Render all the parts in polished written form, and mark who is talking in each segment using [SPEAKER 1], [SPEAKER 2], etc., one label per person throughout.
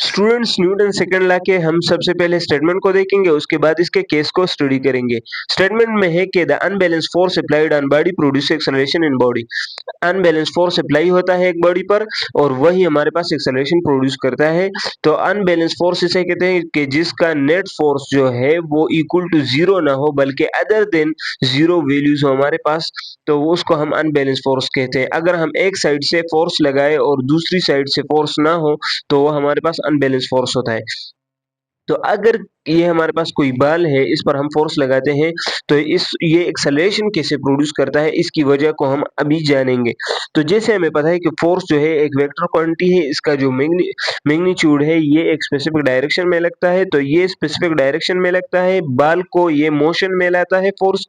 [SPEAKER 1] Students, Newton second law के हम सबसे पहले स्टेटमेंट को देखेंगे, उसके बाद इसके केस को स्टडी करेंगे। स्टेटमेंट में है कि the unbalance force applied on body produce acceleration in body. Unbalance force apply होता है एक बॉडी पर और वही हमारे पास एक्सेलरेशन प्रोड्यूस करता है। तो अनबैलेंस फोर्स इसे कहते हैं कि जिसका नेट फोर्स जो है वो इक्वल टू जीरो ना हो बल्कि अदर देन जीरो वैल्यूज हो हमारे पास, तो उसको हम अनबैलेंस फोर्स कहते हैं। अगर हम एक साइड से फोर्स लगाए और दूसरी साइड से फोर्स ना हो तो वो हमारे पास अनबैलेंस फोर्स होता है। तो अगर ये हमारे पास कोई बॉल है, इस पर हम फोर्स लगाते हैं तो इस ये एक्सेलरेशन कैसे प्रोड्यूस करता है, इसकी वजह को हम अभी जानेंगे। तो जैसे हमें पता है कि फोर्स जो है एक वेक्टर क्वांटिटी है, इसका जो मैग्नीट्यूड है ये एक स्पेसिफिक डायरेक्शन में लगता है, तो ये स्पेसिफिक डायरेक्शन में लगता है, बॉल को ये मोशन में लाता है फोर्स,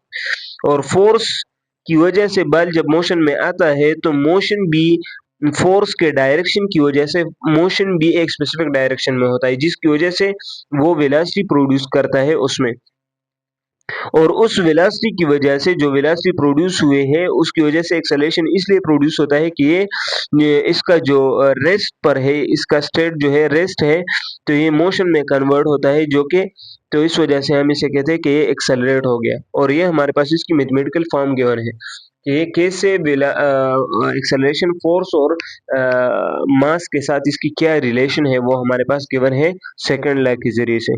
[SPEAKER 1] और फोर्स की वजह से बॉल जब मोशन में आता है तो मोशन भी फोर्स के डायरेक्शन की वजह से मोशन भी एक स्पेसिफिक डायरेक्शन में होता है, जिसकी वजह से वो वेलोसिटी प्रोड्यूस करता है उसमें। और उस वेलोसिटी की वजह से जो वेलोसिटी प्रोड्यूस हुए है उसकी वजह से एक्सेलरेशन इसलिए प्रोड्यूस होता है कि ये इसका जो रेस्ट पर है, इसका स्टेट जो है रेस्ट है, तो ये मोशन में कन्वर्ट होता है, जो कि तो इस वजह से हम इसे कहते हैं कि ये एक्सेलरेट हो गया। और ये हमारे पास इसकी मैथमेटिकल फॉर्म गिवन है कि ये कैसे एक्सेलरेशन फोर्स और मास के साथ इसकी क्या रिलेशन है, वो हमारे पास गिवन है सेकंड लॉ के जरिए से।